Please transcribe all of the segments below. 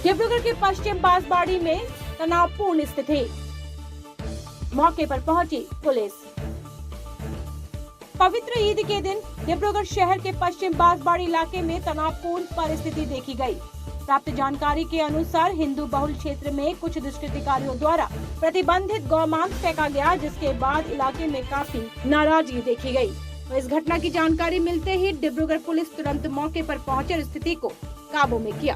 डिब्रूगढ़ के पश्चिम बांसवाड़ी में तनावपूर्ण स्थिति, मौके पर पहुंची पुलिस। पवित्र ईद के दिन डिब्रूगढ़ शहर के पश्चिम बांसवाड़ी इलाके में तनावपूर्ण परिस्थिति देखी गई। प्राप्त जानकारी के अनुसार हिंदू बहुल क्षेत्र में कुछ दुष्कृतिकारियों द्वारा प्रतिबंधित गौमांस फेंका गया, जिसके बाद इलाके में काफी नाराजगी देखी गई। तो इस घटना की जानकारी मिलते ही डिब्रूगढ़ पुलिस तुरंत मौके पर पहुंचकर स्थिति को काबू में किया।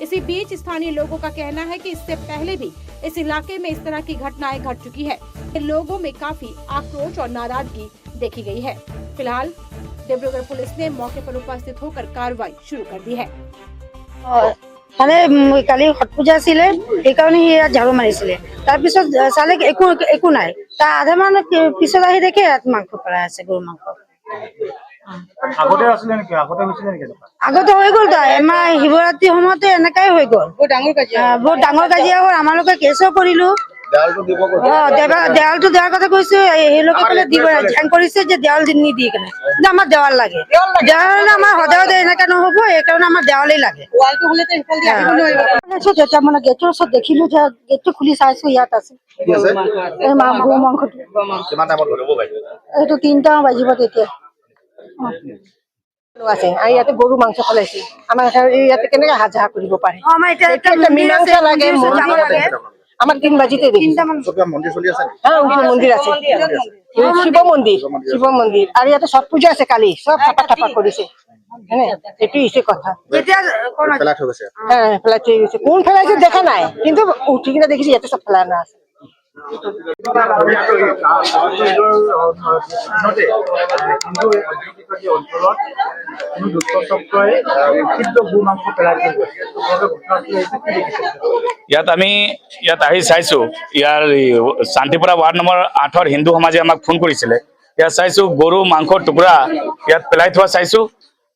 इसी बीच स्थानीय लोगों का कहना है कि इससे पहले भी इस इलाके में इस तरह की घटनाएं घट चुकी है। लोगों में काफी आक्रोश और नाराजगी देखी गई है। फिलहाल डिब्रूगढ़ पुलिस ने मौके पर उपस्थित होकर कार्रवाई शुरू कर दी है। মানে কালি ছট পূজা আছিলে, সেইকাৰণে সি ইয়াত ঝাৰু মাৰিছিলে। তাৰপিছত চালে একো নাই, তাৰ আধা মান পিছত আহি দেখে ইয়াত মাংস পেলাই আছে, গৰু মাংস। আগতে হৈ গ'ল তো এমাহ শিৱৰাত্ৰি সময়তে এনেকাই হৈ গ'ল, বহুত ডাঙৰ কাজিয়া হ'ল। আমালোকে কেছো কৰিলো, দেৱালটো দিয়াৰ কথা কৈছো, সেইলোকে ক'লে দিব ধ্যান কৰিছে যে দেৱাল নিদিয়ে কেনে, কিন্তু আমাৰ দেৱাল লাগে। দেৱাল আমাৰ সদায় এনেকা নহ'ব, সেইকাৰণে আমাৰ দেৱালেই লাগে। তেতিয়া মানে গেটৰ ওচৰত দেখিলো যে গেটটো খুলি চাইছো, ইয়াত আছে গৰু মাংসটো। এইটো 3টা বাজিব তেতিয়া আছে। আৰু ইয়াতে গৰু মাংস পেলাইছে, আমাৰ ইয়াতে কেনেকে হাজা কৰিব পাৰে? মীমাংসা লাগে, আমাৰ 3 বাজিতে দেখি মন্দিৰ আছে, শিৱ মন্দির। আর ইয়াতে ছট পূজা আছে, কালি সব চাপা টাপা করেছে। এটাই হচ্ছে কথা। হ্যাঁ, ফেলাতে গেছে, কোন ফেলাইছে দেখা নাই, কিন্তু উঠি কিনা দেখেছি ইয়াতে সব ফেলানো আছে। ইয়াত আহি চাইছো, ইয়াৰ শান্তিপুৰা ৱাৰ্ড নম্বৰ 8ৰ হিন্দু সমাজে আমাক ফোন কৰিছিলে। ইয়াত চাইছো গৰু মাংসৰ টুকুৰা ইয়াত পেলাই থোৱা চাইছো।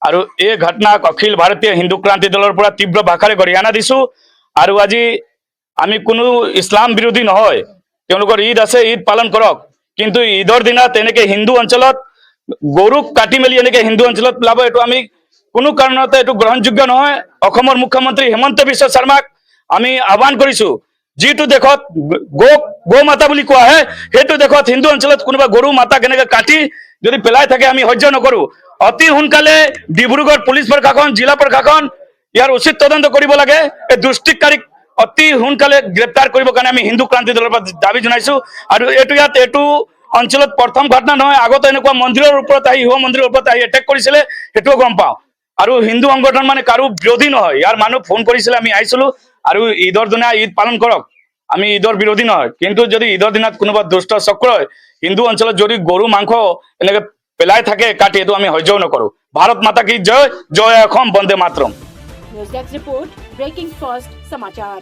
আৰু এই ঘটনাক অখিল ভাৰতীয় হিন্দু ক্ৰান্তি দলৰ পৰা তীব্ৰ ভাষাৰে গৰিহণা দিছো। আৰু আজি আমি কোনো ইছলাম বিৰোধী নহয়, তেওঁলোকৰ ঈদ আছে, ঈদ পালন কৰক, কিন্তু ঈদৰ দিনত এনেকে হিন্দু অঞ্চলত গৰুক কাটি মেলি এনেকে হিন্দু অঞ্চলত পেলাব, এইটো আমি কোনো কাৰণতে এইটো গ্ৰহণযোগ্য নহয়। অসমৰ মুখ্যমন্ত্ৰী হিমন্ত বিশ্ব শৰ্মাক আমি আহ্বান কৰিছো, যিটো দেশত গৌ মাতা বুলি কোৱা হয়, সেইটো দেশত হিন্দু অঞ্চলত কোনোবা গৰু মাতাক এনেকে কাটি যদি পেলাই থাকে আমি সহ্য নকৰো। অতি সোনকালে ডিব্ৰুগড় পুলিচ প্ৰশাসন, জিলা প্ৰশাসন ইয়াৰ উচিত তদন্ত কৰিব লাগে। এই দুষ্কৃতিকাৰীক অতি সোনকালে গ্ৰেপ্তাৰ কৰিবৰ কাৰণে আমি হিন্দু ক্ৰান্তি দলৰ পৰা দাবী জনাইছো। আৰু এইটো অঞ্চলত প্ৰথম ঘটনা নহয়, আগতে এনেকুৱা মন্দিৰৰ ওপৰত আহি, শিৱ মন্দিৰৰ ওপৰত আহি এটেক কৰিছিলে, সেইটোও গম পাওঁ। আৰু হিন্দু সংগঠন মানে কাৰো বিৰোধী নহয়, ইয়াৰ মানুহ ফোন কৰিছিলে, আমি আহিছিলো। আৰু ঈদৰ দিনা ঈদ পালন কৰক, আমি ঈদৰ বিৰোধী নহয়, কিন্তু যদি ঈদৰ দিনত কোনোবা দুষ্ট চক্ৰই হিন্দু অঞ্চলত যদি গৰু মাংস এনেকে পেলাই থাকে কাটি, এইটো আমি সহ্যও নকৰো। ভাৰত মাতা কি জয়, জয় Assam, Vande Mataram. News desk report, breaking fast समाचार।